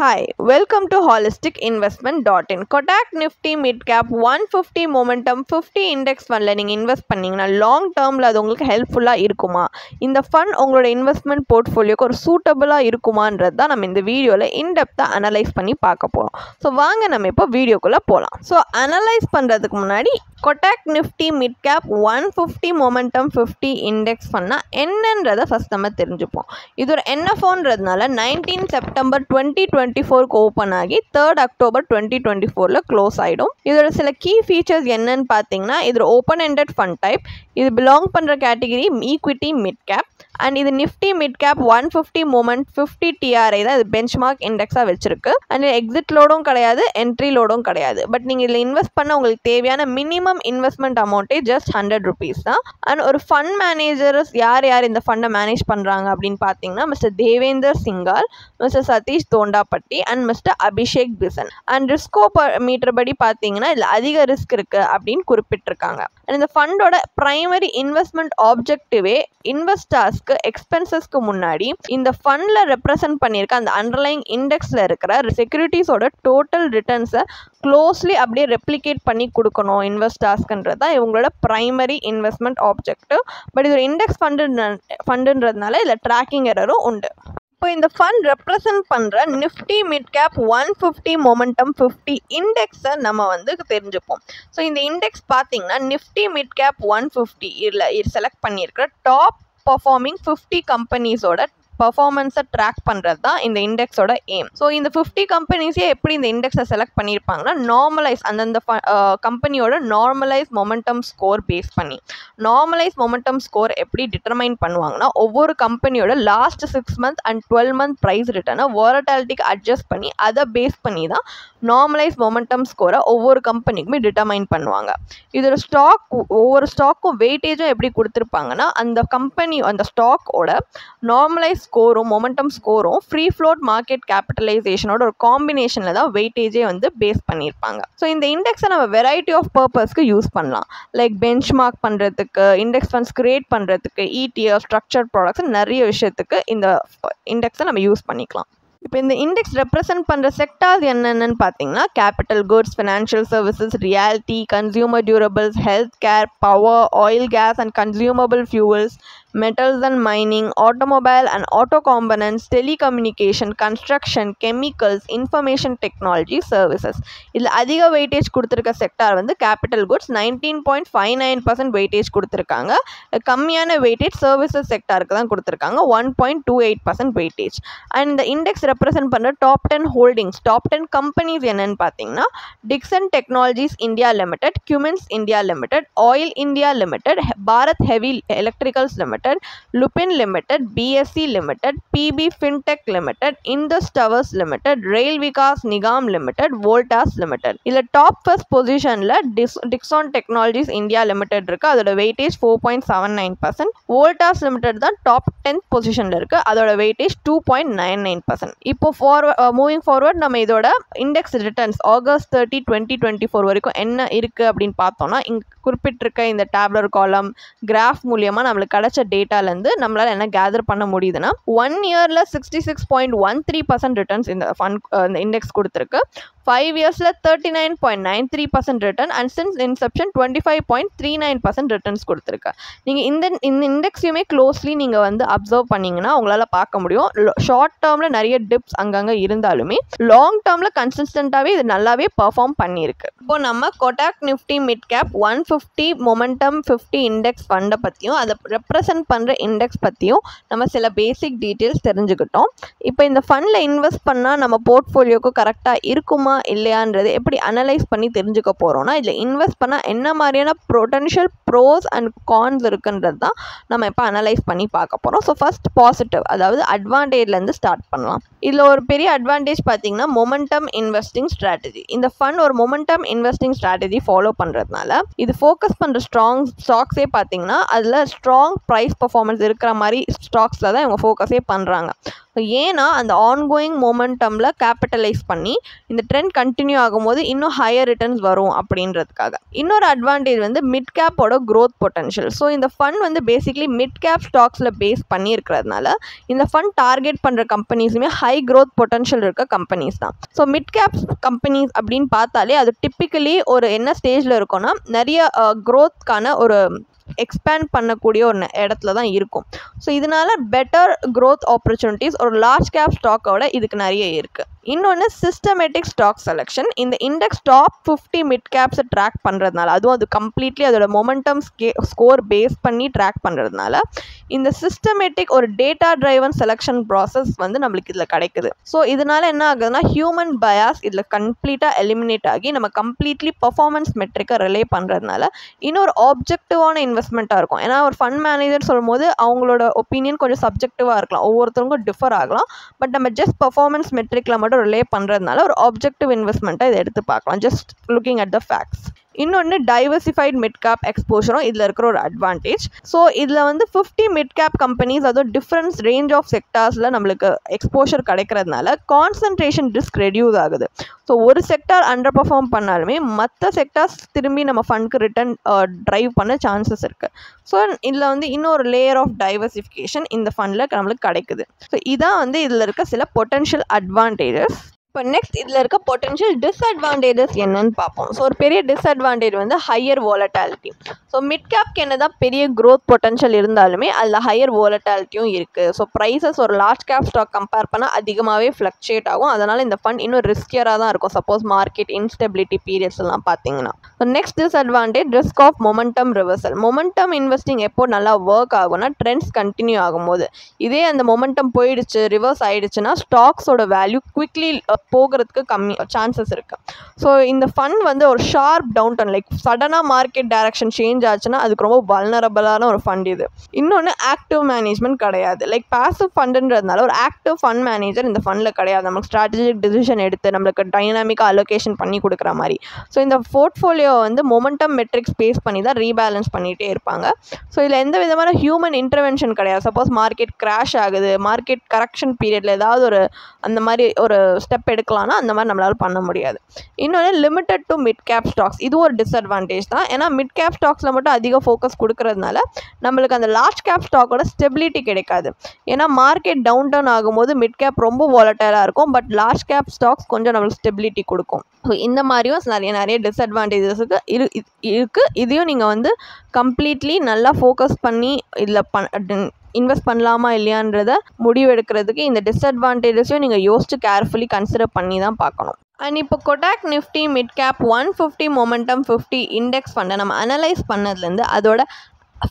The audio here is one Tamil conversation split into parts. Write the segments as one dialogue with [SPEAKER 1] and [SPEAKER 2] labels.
[SPEAKER 1] Hi, welcome to holisticinvestment.in. Kotak Nifty Mid Cap 150 Momentum 50 Index Fundல நீங்கள் இன்வெஸ்ட் பண்ணீங்கன்னா லாங் டேர்மில் அது உங்களுக்கு ஹெல்ப்ஃபுல்லாக இருக்குமா, இந்த ஃபண்ட் உங்களோட இன்வெஸ்ட்மெண்ட் போர்ட்ஃபோலியோக்கு ஒரு சூட்டபுளாக இருக்குமான்றது தான் நம்ம இந்த வீடியோவில் இன்டெப்த்தாக அனலைஸ் பண்ணி பார்க்க போகிறோம். ஸோ வாங்க நம்ம இப்போ வீடியோக்குள்ளே போகலாம். ஸோ அனலைஸ் பண்ணுறதுக்கு முன்னாடி Kotak Nifty mid cap 150 momentum 50 index ஃபண்ட்னா என்னன்றதை ஃபஸ்ட் நம்ம தெரிஞ்சுப்போம். இது ஒரு என்எஃப்ஓன்றதுனால 19 செப்டம்பர் 2024 ஓப்பன் ஆகி 3 அக்டோபர் 2024 க்ளோஸ் ஆகிடும். இதோட சில கீ ஃபீச்சர்ஸ் என்னன்னு பார்த்தீங்கன்னா, இது ஓப்பன் எண்டட் ஃபண்ட் டைப், இது பிலாங் பண்ணுற category equity mid cap, and இது Nifty mid cap 150 moment 50 TRI தான் இது பெஞ்ச் மார்க் இண்டெக்ஸாக வச்சிருக்கு. அண்ட் எக்ஸிட் லோடும் கிடையாது, என்ட்ரி லோடும் கிடையாது. பட் நீங்கள் இதில் இன்வெஸ்ட் பண்ண உங்களுக்கு தேவையான மினிமம் இன்வெஸ்ட்மெண்ட் அமௌண்ட்டே ஜஸ்ட் 100 rupees தான். அண்ட் ஒரு ஃபண்ட் மேனேஜர்ஸ் யார் இந்த ஃபண்டை மேனேஜ் பண்ணுறாங்க அப்படின்னு பார்த்தீங்கன்னா, mister Devender Singhal, mister Satish Dhondappatti and mister Abhishek Bisen. And riskometer படி பார்த்தீங்கன்னா இதில் அதிக ரிஸ்க் இருக்குது அப்படின்னு குறிப்பிட்டிருக்காங்க. அண்ட் இந்த ஃபண்டோட ப்ரைமரி இன்வெஸ்ட்மெண்ட் ஆப்ஜெக்டிவே இன்வெஸ்டர்ஸ்க்கு எக்ஸ்பென்சஸ்க்கு முன்னாடி இந்த ஃபண்டில் ரெப்ரசன்ட் பண்ணியிருக்க அந்த அண்டர்லைங் இண்டெக்ஸில் இருக்கிற செக்யூரிட்டிஸோட டோட்டல் ரிட்டர்ன்ஸை க்ளோஸ்லி அப்படியே ரெப்ளிகேட் பண்ணி கொடுக்கணும் இன்வெஸ்டர்ஸ்க்குன்றது தான் இவங்களோட ப்ரைமரி இன்வெஸ்ட்மெண்ட் ஆப்ஜெக்டிவ். பட் இது ஒரு இண்டெக்ஸ் ஃபண்டுன்றதுனால இதில் ட்ராக்கிங் எரரும் உண்டு. இப்போ இந்த ஃபண்ட் ரெப்ரசன்ட் பண்ணுற நிஃப்டி மிட் கேப் 150 மொமெண்டம் 50 இண்டெக்ஸை நம்ம தெரிஞ்சுப்போம். ஸோ இந்த இண்டெக்ஸ் பார்த்தீங்கன்னா நிஃப்டி மிட் கேப் 150 இதில் செலக்ட் பண்ணியிருக்கிற டாப் பர்ஃபார்மிங் 50 கம்பெனிஸோட பர்ஃபார்மன்ஸை ட்ராக் பண்ணுறது தான் இந்த இண்டெக்ஸோட எய்ம். ஸோ இந்த 50 கம்பெனிஸே எப்படி இந்த இண்டெக்ஸை செலக்ட் பண்ணியிருப்பாங்கன்னா, நார்மலைஸ் அந்தந்த கம்பெனியோட நார்மலைஸ் மொமெண்டம் ஸ்கோர் பேஸ் பண்ணி. நார்மலைஸ் மொமெண்டம் ஸ்கோர் எப்படி டிட்டர்மைன் பண்ணுவாங்கன்னா, ஒவ்வொரு கம்பெனியோட last 6 month and 12 month price ரிட்டர்னை வாலட்டாலிட்டிக்கு அட்ஜஸ்ட் பண்ணி அதை பேஸ் பண்ணி தான் நார்மலைஸ் மொமெண்டம் ஸ்கோரை ஒவ்வொரு கம்பெனிக்குமே டிட்டர்மைன் பண்ணுவாங்க. இதோட ஒவ்வொரு ஸ்டாக்கும் வெயிட்டேஜும் எப்படி கொடுத்துருப்பாங்கன்னா, அந்த கம்பெனி அந்த ஸ்டாக்கோட நார்மலைஸ் ஸ்கோரும் மொமெண்டம் ஸ்கோரும் ஃப்ரீ ஃப்ளோட் மார்க்கெட் கேபிட்டலைசேஷனோட ஒரு காம்பினேஷனில் தான் வெயிட்டேஜே பேஸ் பண்ணியிருப்பாங்க. ஸோ இந்த இண்டெக்ஸை நம்ம வெரைட்டி ஆஃப் பர்பஸ்க்கு யூஸ் பண்ணலாம். லைக் பெஞ்ச் மார்க் பண்ணுறதுக்கு, இண்டெக்ஸ் ஃபண்ட்ஸ் கிரியேட் பண்ணுறதுக்கு, ETF ஸ்ட்ரக்சர்ட் ப்ராடக்ட்ஸ் நிறைய விஷயத்துக்கு இந்த இண்டெக்ஸை நம்ம யூஸ் பண்ணிக்கலாம். இப்போ இந்த இண்டெக்ஸ் ரெப்ரசன்ட் பண்ணுற செக்டார்ஸ் என்னென்னு பார்த்தீங்கன்னா, capital goods, financial services, reality, consumer durables, health care, power, oil, gas and consumable fuels, metals and mining, automobile and auto components, telecommunication, construction, chemicals, information technology services. இதில் அதிக வெயிட்டேஜ் கொடுத்துருக்க செக்டார் கேபிட்டல் குட்ஸ் 19.59% வெயிட்டேஜ் கொடுத்துருக்காங்க. கம்மியான வெயிட்டேஜ் சர்வீசஸ் செக்டாருக்கு தான் கொடுத்துருக்காங்க, 1.28% வெயிட்டேஜ். அண்ட் இந்த இண்டெக்ஸ் ரெப்ரசன்ட் பண்ணுற டாப் 10 ஹோல்டிங்ஸ், டாப் 10 கம்பெனிஸ் என்னன்னு பார்த்தீங்கன்னா, Dixon Technologies India Limited, Cummins India Limited, Oil India Limited, Bharat heavy electricals limited, Lupin Limited, BSC Limited, PB Fintech Limited, Indus Towers Limited, Rail Vikas Nigam Limited, Voltas Limited. இதுல டாப் ஃபர்ஸ்ட் பொசிஷன்ல டிக்ஸான் டெக்னாலஜிஸ் இந்தியா லிமிடெட் இருக்கு, அதோட வெயிட்டேஜ் 4.79%. Voltas Limited தான் டாப் 10th பொசிஷன்ல இருக்கு, அதோட வெயிட்டேஜ் 2.99%. இப்போ மூவிங் ஃபார்வர்ட் நம்ம இதோட இண்டெக்ஸ் ரிட்டர்ன்ஸ் ஆகஸ்ட் 30, 2024 வரைக்கும் என்ன இருக்கு அப்படின்னு பார்த்தோம்னா, இங்க குறிப்பிட்டிருக்க இந்த டேப்லர் காலம் கிராஃப் மூலியமா நம்மளுக்கு கிடைச்ச டேட்டாலேருந்து நம்மளால் என்ன கேதர் பண்ண முடியுதுன்னா, 1 yearல 66.13% ரிட்டர்ன்ஸ் இந்த ஃபண்ட் இந்த இண்டெக்ஸ் கொடுத்துருக்கு. 5 yearsல 39.93% return and since Inception 25.39% returns கொடுத்துருக்கு. நீங்கள் இந்த இண்டெக்ஸையுமே க்ளோஸ்லி நீங்கள் அப்சர்வ் பண்ணிங்கன்னா உங்களால் பார்க்க முடியும். ஷார்ட் டேர்மில் நிறைய டிப்ஸ் அங்கங்கே இருந்தாலுமே லாங் டேர்மில் கன்சிஸ்டண்ட்டாகவே இது நல்லாவே பர்ஃபார்ம் பண்ணியிருக்கு. இப்போ நம்ம Kotak Nifty mid cap 150 momentum 50 index ஃபண்டை பற்றியும் அதை ரெப்ரசன்ட் பண்ணுற இண்டெக்ஸ் பற்றியும் நம்ம சில பேசிக் டீட்டெயில்ஸ் தெரிஞ்சுக்கிட்டோம். இப்போ இந்த ஃபண்டில் இன்வெஸ்ட் பண்ணால் நம்ம போர்ட்ஃபோலியோக்கு கரெக்டாக இருக்குமா இல்லையான்றது எப்படி அனலைஸ் பண்ணி தெரிஞ்சுக்க போகிறோம்னா, இதில் இன்வெஸ்ட் பண்ணால் என்ன மாதிரியான பொட்டன்ஷியல் ப்ரோஸ் அண்ட் கான்ஸ் இருக்குன்றது தான் நம்ம இப்போ அனலைஸ் பண்ணி பார்க்க போகிறோம். ஸோ ஃபர்ஸ்ட் பாசிட்டிவ், அதாவது அட்வான்டேஜ்லேருந்து ஸ்டார்ட் பண்ணலாம். இதில் ஒரு பெரிய அட்வான்டேஜ் பார்த்தீங்கன்னா மொமெண்டம் இன்வெஸ்டிங் ஸ்ட்ராட்டஜி. இந்த ஃபண்ட் ஒரு மொமெண்டம் இன்வெஸ்டிங் ஸ்ட்ராட்டஜி ஃபாலோ பண்ணுறதுனால இது ஃபோக்கஸ் பண்ணுற ஸ்ட்ராங் ஸ்டாக்ஸே பார்த்தீங்கன்னா அதில் ஸ்ட்ராங் ப்ரைஸ் பர்ஃபார்மன்ஸ் இருக்கிற மாதிரி ஸ்டாக்ஸில் தான் இவங்க ஃபோக்கஸே பண்ணுறாங்க. ஏன்னா அந்த ஆன்கோயிங் மொமெண்டமில் கேபிட்டலைஸ் பண்ணி இந்த ட்ரெண்ட் கண்டினியூ ஆகும்போது இன்னும் ஹையர் ரிட்டர்ன்ஸ் வரும் அப்படின்றதுக்காக. இன்னொரு அட்வான்டேஜ் மிட் கேப்போட growth potential. ஸோ இந்த ஃபண்ட் வந்து பேசிக்லி மிட் கேப் ஸ்டாக்ஸில் பேஸ் பண்ணியிருக்கிறதுனால இந்த ஃபண்ட் டார்கெட் பண்ணுற கம்பெனிஸுமே ஹை growth potential இருக்க கம்பெனிஸ் தான். ஸோ மிட் கேப் கம்பெனிஸ் அப்படின்னு பார்த்தாலே அது டிப்பிக்கலி ஒரு என்ன ஸ்டேஜில் இருக்கும்னா நிறைய க்ரோத்க்கான ஒரு எக்ஸ்பேண்ட் பண்ணக்கூடிய ஒரு இடத்துல தான் இருக்கும். ஸோ இதனால பெட்டர் க்ரோத் ஆப்பர்ச்சுனிட்டிஸ் ஒரு லார்ஜ் கேப் ஸ்டாக்கோட இதுக்கு நிறைய இருக்குது. இன்னொன்று சிஸ்டமேட்டிக் ஸ்டாக் செலெக்ஷன். இந்த இண்டெக்ஸ் டாப் 50 மிட் கேப்ஸை ட்ராக் பண்ணுறதுனால, அதுவும் அது கம்ப்ளீட்லி அதோட மொமெண்டம் ஸ்கோர் பேஸ் பண்ணி ட்ராக் பண்ணுறதுனால இந்த சிஸ்டமேட்டிக் ஒரு டேட்டா ட்ரைவன் செலெக்ஷன் ப்ராசஸ் வந்து நம்மளுக்கு இதில் கிடைக்குது. ஸோ இதனால் என்ன ஆகுதுன்னா ஹியூமன் பயாஸ் இதில் கம்ப்ளீட்டாக எலிமினேட் ஆகி நம்ம கம்ப்ளீட்லி பர்ஃபார்மன்ஸ் மெட்ரிக்கை ரிலே பண்ணுறதுனால இன்னொரு ஆப்ஜெக்டிவான இன்வெஸ்ட்மெண்ட்டாக இருக்கும். ஏன்னா ஒரு ஃபண்ட் மேனேஜர் சொல்லும் போது அவங்களோட ஒப்பீனியன் கொஞ்சம் சப்ஜெக்டிவாக இருக்கலாம், ஒவ்வொருத்தருக்கும் டிஃபர் ஆகலாம். பட் நம்ம ஜஸ்ட் பர்ஃபார்மன்ஸ் மெட்ரிக்கில் மட்டும் ரிலே பண்ணுறதுனால ஒரு ஆப்ஜெக்டிவ் இன்வெஸ்ட்மெண்ட்டாக இதை எடுத்து பார்க்கலாம், just looking at the facts. இன்னொன்று டைவர்சிஃபைட் மிட் கேப் எக்ஸ்போஷரும் இதில் இருக்கிற ஒரு அட்வான்டேஜ். ஸோ இதில் வந்து 50 மிட் கேப் கம்பெனிஸ் அதுவும் டிஃப்ரெண்ட் ரேஞ்ச் ஆஃப் செக்டார்ஸில் நம்மளுக்கு எக்ஸ்போஷர் கிடைக்கிறதுனால கான்சன்ட்ரேஷன் ரிஸ்க் ரெடியூஸ் ஆகுது. ஸோ ஒரு செக்டார் அண்டர் பர்ஃபார்ம் பண்ணாலுமே மற்ற செக்டார்ஸ் திரும்பி நம்ம ஃபண்டுக்கு ரிட்டர்ன் ட்ரைவ் பண்ண சான்சஸ் இருக்குது. ஸோ இதில் வந்து இன்னொரு லேயர் ஆஃப் டைவர்சிஃபிகேஷன் இந்த ஃபண்டில் நம்மளுக்கு கிடைக்குது. ஸோ இதான் வந்து இதில் இருக்க சில பொட்டன்ஷியல் அட்வான்டேஜஸ். இப்போ நெக்ஸ்ட் இதில் இருக்க பொட்டன்ஷியல் டிஸ்அட்வான்டேஜஸ் என்னன்னு பார்ப்போம். ஸோ ஒரு பெரிய டிஸ்அட்வான்டேஜ் வந்து ஹையர் வாலட்டாலிட்டி. ஸோ மிட் கேப்க்கு என்ன தான் பெரிய க்ரோத் பொட்டன்ஷியல் இருந்தாலுமே அதில் ஹையர் வாலட்டாலிட்டியும் இருக்குது. ஸோ ப்ரைஸஸ் ஒரு லார்ஜ் கேப் ஸ்டாக் கம்பேர் பண்ணால் அதிகமாகவே ஃப்ளக்சுவேட் ஆகும். அதனால் இந்த ஃபண்ட் இன்னும் ரிஸ்கியராக தான் இருக்கும் சப்போஸ் மார்க்கெட் இன்ஸ்டெபிலிட்டி பீரியட்ஸ் எல்லாம் பார்த்தீங்கன்னா. So next disadvantage risk of momentum reversal. Momentum investing எப்போ நல்லா ஒர்க் ஆகும்னா ட்ரெண்ட்ஸ் கண்டினியூ ஆகும்போது. இதே அந்த மொமெண்டம் போயிடுச்சு ரிவர்ஸ் ஆயிடுச்சுன்னா ஸ்டாக்ஸோட வேல்யூ குவிக்லி போகிறதுக்கு கம்மி சான்சஸ் இருக்குது. ஸோ இந்த ஃபண்ட் வந்து ஒரு ஷார்ப் டவுன் டர்ன் லைக் சடனாக மார்க்கெட் டைரக்ஷன் சேஞ்ச் ஆச்சுன்னா அதுக்கு ரொம்ப வல்னரபிளான ஒரு ஃபண்ட் இது. இன்னொன்று ஆக்டிவ் மேனேஜ்மெண்ட் கிடையாது. லைக் பாசிவ் ஃபண்டுன்றதுனால ஒரு ஆக்டிவ் ஃபண்ட் மேனேஜர் இந்த ஃபண்டில் கிடையாது. நமக்கு ஸ்ட்ராட்டஜிக் டிசிஷன் எடுத்து நம்மளுக்கு டைனாமிக்காக அலோகேஷன் பண்ணி கொடுக்குற மாதிரி. ஸோ இந்த போர்ட்ஃபோலியோ வந்து மொமெண்டம் மெட்ரிக்ஸ் பேஸ் பண்ணி தான் ரீபேலன்ஸ் பண்ணிகிட்டே இருப்பாங்க. ஸோ இதில் எந்த விதமான ஹியூமன் இன்டர்வென்ஷன் கிடையாது. சப்போஸ் மார்க்கெட் கிராஷ் ஆகுது, மார்க்கெட் கரெக்ஷன் பீரியடில் ஏதாவது ஒரு அந்த மாதிரி ஒரு ஸ்டெப் எடுக்கலாம்னா அந்த மாதிரி நம்மளால் பண்ண முடியாது. இன்னொன்று limited to mid cap stocks. இது ஒரு டிஸ்அட்வான்டேஜ் தான். ஏன்னா மிட் கேப் ஸ்டாக்ஸில் மட்டும் அதிக ஃபோக்கஸ் கொடுக்கறதுனால நம்மளுக்கு அந்த லார்ஜ் கேப் ஸ்டாக்கோட ஸ்டெபிலிட்டி கிடைக்காது. ஏன்னா மார்க்கெட் டவுன் டவுன் ஆகும்போது மிட் கேப் ரொம்ப வாலட்டைலாக இருக்கும், பட் லார்ஜ் கேப் ஸ்டாக்ஸ் கொஞ்சம் நம்மளுக்கு ஸ்டெபிலிட்டி கொடுக்கும். ஸோ இந்த மாதிரியும் நிறைய டிஸ்அட்வான்டேஜஸுக்கு இருக்குது. இதையும் நீங்கள் வந்து கம்ப்ளீட்லி நல்லா ஃபோக்கஸ் பண்ணி இதில் இன்வெஸ்ட் பண்ணலாமா இல்லையான்றத முடிவு எடுக்கிறதுக்கு இந்த டிஸ்அட்வான்டேஜஸையும் நீங்கள் யோசிச்சு கேர்ஃபுல்லி கன்சிடர் பண்ணி தான் பார்க்கணும். அண்ட் இப்போ Kotak Nifty mid cap 150 momentum 50 index ஃபண்டை நம்ம அனலைஸ் பண்ணதுலேருந்து அதோட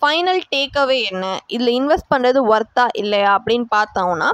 [SPEAKER 1] ஃபைனல் டேக்அவே என்ன, இதில் இன்வெஸ்ட் பண்ணுறது ஒர்த்தா இல்லையா அப்படின்னு பார்த்தோம்னா,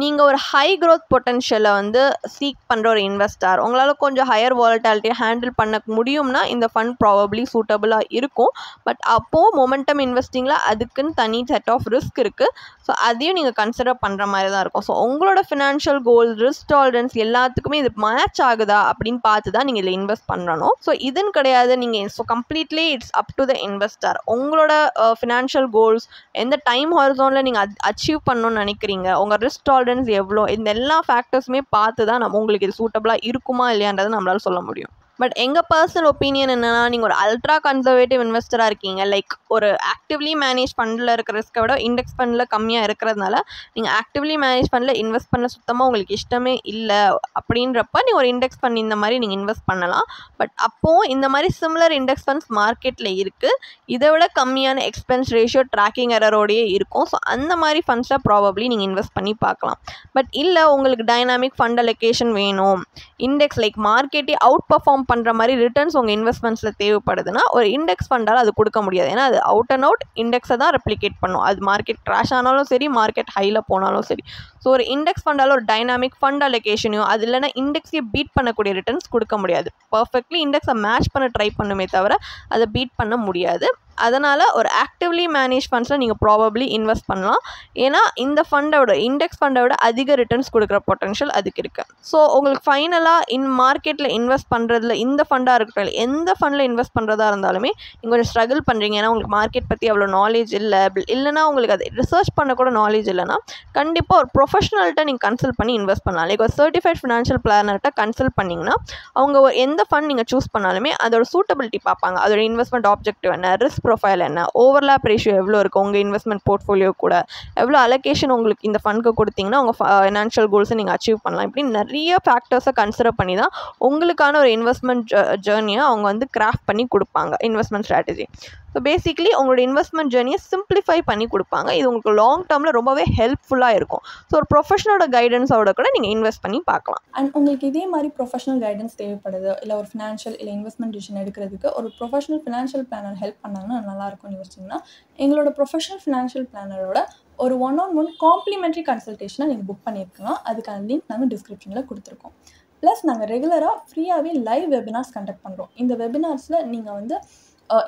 [SPEAKER 1] நீங்கள் ஒரு ஹை க்ரோத் பொட்டன்ஷியலை வந்து சீக் பண்ணுற ஒரு இன்வெஸ்டர், உங்களால் கொஞ்சம் ஹையர் வாலட்டாலிட்டியை ஹேண்டில் பண்ண முடியும்னா இந்த ஃபண்ட் ப்ராபப்ளி சூட்டபுளாக இருக்கும். பட் அப்போது மொமெண்டம் இன்வெஸ்டிங்கில் அதுக்குன்னு தனி செட் ஆஃப் ரிஸ்க் இருக்குது. ஸோ அதையும் நீங்கள் கன்சிடர் பண்ணுற மாதிரி தான் இருக்கும். ஸோ உங்களோட ஃபினான்ஷியல் கோல்ஸ், ரிஸ்க் டாலரன்ஸ் எல்லாத்துக்குமே இது மேட்ச் ஆகுதா அப்படின்னு பார்த்து தான் நீங்கள் இதில் இன்வெஸ்ட் பண்ணணும். ஸோ இதுன்னு கிடையாது, நீங்கள் so completely it's up to the investor. உங்களோட ஃபினான்ஷியல் கோல்ஸ் எந்த டைம் ஹாரிசானில் நீங்கள் அச்சீவ் பண்ணணும்னு நினைக்கிறீங்க, உங்கள் ரிஸ்க் டாலரன்ஸ் எவ்வளோ, இந்த எல்லா ஃபேக்டர்ஸுமே பார்த்து தான் நம்ம உங்களுக்கு இது சூட்டபுளாக இருக்குமா இல்லையான்றதை நம்மளால் சொல்ல முடியும். பட் எங்கள் பர்சனல் ஒப்பீனியன் என்னென்னா, நீங்கள் ஒரு அல்ட்ரா கன்சர்வேட்டிவ் இன்வெஸ்டராக இருக்கீங்க, லைக் ஒரு ஆக்டிவ்லி மேனேஜ் ஃபண்டில் இருக்கிற ரிஸ்க்கை விட இண்டெக்ஸ் ஃபண்டில் கம்மியாக இருக்கிறதுனால நீங்கள் ஆக்டிவ்லி மேனேஜ் ஃபண்டில் இன்வெஸ்ட் பண்ண சுத்தமாக உங்களுக்கு இஷ்டமே இல்லை அப்படின்றப்ப நீங்கள் ஒரு இண்டெக்ஸ் ஃபண்ட் இந்த மாதிரி நீங்கள் இன்வெஸ்ட் பண்ணலாம். பட் அப்போது இந்த மாதிரி சிமிலர் இண்டெக்ஸ் ஃபண்ட்ஸ் மார்க்கெட்டில் இருக்குது, இதை விட கம்மியான எக்ஸ்பென்ஸ் ரேஷியோ ட்ராக்கிங் எரரோடையே இருக்கும். ஸோ அந்த மாதிரி ஃபண்ட்ஸை ப்ராபப்ளி நீங்கள் இன்வெஸ்ட் பண்ணி பார்க்கலாம். பட் இல்லை உங்களுக்கு டைனாமிக் ஃபண்ட் அலோகேஷன் வேணும், இண்டெக்ஸ் லைக் மார்க்கெட்டே அவுட் பர்ஃபார்ம் பண்ணுற மாதிரி ரிட்டர்ன்ஸ் உங்கள் இன்வெஸ்ட்மெண்ட்ஸில் தேவைப்படுதுன்னா ஒரு இண்டெக்ஸ் ஃபண்டால் அது கொடுக்க முடியாது. ஏன்னா அது அவுட் அண்ட் அவுட் இண்டெக்ஸை தான் ரெப்ளிகேட் பண்ணும். அது மார்க்கெட் கிராஷ் ஆனாலும் சரி, மார்க்கெட் ஹையில் போனாலும் சரி. ஸோ ஒரு இண்டெக்ஸ் ஃபண்டால் ஒரு டைனாமிக் ஃபண்ட் அலோகேஷனையும் அது இல்லைனா இண்டெக்ஸையே பீட் பண்ணக்கூடிய ரிட்டர்ன்ஸ் கொடுக்க முடியாது. பர்ஃபெக்ட்லி இண்டெக்ஸை மேட்ச் பண்ண ட்ரை பண்ணுமே தவிர அதை பீட் பண்ண முடியாது. அதனால் ஒரு ஆக்டிவ்லி மேனேஜ் ஃபண்ட்ஸில் நீங்கள் ப்ராபப்ளி இன்வெஸ்ட் பண்ணலாம். ஏன்னா இந்த ஃபண்டோட இண்டெக்ஸ் ஃபண்டை விட அதிக ரிட்டர்ன்ஸ் கொடுக்குற பொட்டன்ஷியல் அதுக்கு இருக்குது. ஸோ உங்களுக்கு ஃபைனலாக மார்க்கெட்டில் இன்வெஸ்ட் பண்ணுறதுல இந்த ஃபண்டாக இருக்கட்டும், எந்த ஃபண்டில் இன்வெஸ்ட் பண்ணுறதா இருந்தாலுமே நீங்கள் கொஞ்சம் ஸ்ட்ரகிள் பண்ணுறீங்க, ஏன்னா உங்களுக்கு மார்க்கெட் பற்றி அவ்வளோ நாலேஜ் இல்லை, இல்லைனா உங்களுக்கு அது ரிசர்ச் பண்ண கூட நாலேஜ் இல்லைனா கண்டிப்பாக ஒரு ப்ரொஃபஷனல்கிட்ட நீங்கள் கன்சல்ட் பண்ணி இன்வெஸ்ட் பண்ணலாம். லைக் ஒரு சர்டிஃபைட் ஃபினான்ஷியல் பிளானர்கிட்ட கன்சல்ட் பண்ணிங்கன்னா அவங்க எந்த ஃபண்ட் நீங்கள் சூஸ் பண்ணாலுமே அதோட சூட்டபிலிட்டி பார்ப்பாங்க, அதோட இன்வெஸ்ட்மெண்ட் ஆப்ஜெக்டிவ் என்ன, ரிஸ்க் ப்ரொஃபைல் என்ன, ஓவர்லேப் ரேஷியோ எவ்வளோ இருக்குது உங்கள் இன்வெஸ்ட்மெண்ட் போர்ட்ஃபோலியோ கூட, எவ்வளோ அலோகேஷன் உங்களுக்கு இந்த ஃபண்டுக்கு கொடுத்தீங்கன்னா உங்கள் ஃபினான்ஷியல் கோல்ஸை நீங்கள் அச்சீவ் பண்ணலாம். இப்படி நிறைய ஃபேக்டர்ஸை கன்சிடர் பண்ணி தான் உங்களுக்கான ஒரு இன்வெஸ்ட்மெண்ட் ஜேர்னியை அவங்க வந்து கிராஃப்ட் பண்ணி கொடுப்பாங்க, இன்வெஸ்ட்மெண்ட் ஸ்ட்ராட்டஜி. ஸோ பேசிக்கலி உங்களோட இன்வெஸ்ட்மெண்ட் ஜேர்னியை சிம்பிளிஃபை பண்ணி கொடுப்பாங்க. இது உங்களுக்கு லாங் டேர்மில் ரொம்பவே ஹெல்ப்ஃபுல்லாக இருக்கும். ஸோ ஒரு ப்ரொஃபஷனோட கைடன்ஸோட கூட நீங்கள் இன்வெஸ்ட் பண்ணி பார்க்கலாம்.
[SPEAKER 2] அண்ட் உங்களுக்கு இதே மாதிரி ப்ரொஃபஷனல் கைடன்ஸ் தேவைப்படுது, இல்லை ஒரு ஃபினான்ஷியல் இல்லை இன்வெஸ்ட்மெண்ட் டிசிஷன் எடுக்கிறதுக்கு ஒரு ப்ரொஃபஷனல் ஃபினான்ஷியல் பிளானர் ஹெல்ப் பண்ணாங்கன்னா நல்லாயிருக்கும்னு யோசிச்சிங்கன்னா எங்களோட ப்ரொஃபஷனல் ஃபினான்ஷியல் பிளானரோட ஒரு 1-on-1 காம்ப்ளிமெண்ட்ரி கன்சல்டேஷனை நீங்கள் புக் பண்ணியிருக்கலாம். அதுக்கான லிங்க் நாங்கள் டிஸ்கிரிப்ஷனில் கொடுத்துருக்கோம். ப்ளஸ் நாங்கள் ரெகுலராக ஃப்ரீயாகவே லைவ் வெபினார்ஸ் கண்டக்ட் பண்ணுறோம். இந்த வெபினார்ஸில் நீங்கள் வந்து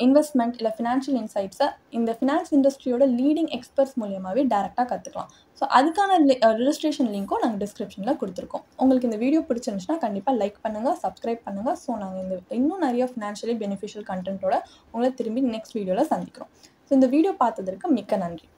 [SPEAKER 2] இன்வெஸ்ட்மெண்ட் இல்லை ஃபினான்ஷியல் இன்சைட்ஸை இந்த ஃபினான்ஸ் இண்டஸ்ட்ரியோட லீடிங் எக்ஸ்பர்ட்ஸ் மூலியமாகவே டேரெக்டாக கற்றுக்கலாம். ஸோ அதுக்கான ரெஜிஸ்ட்ரேஷன் லிங்க்கும் நாங்கள் டிஸ்கிரிப்ஷனில் கொடுத்துருக்கோம். உங்களுக்கு இந்த வீடியோ பிடிச்சிருந்துச்சுன்னா கண்டிப்பாக லைக் பண்ணுங்கள், சப்ஸ்கிரைப் பண்ணுங்கள். ஸோ நாங்கள் இன்னும் நிறைய ஃபினான்ஷியலி பெனிஃபிஷியல் கண்டென்ட்டோட உங்களை திரும்பி நெக்ஸ்ட் வீடியோவில் சந்திக்கிறோம். ஸோ இந்த வீடியோ பார்த்ததற்கு மிக்க நன்றி.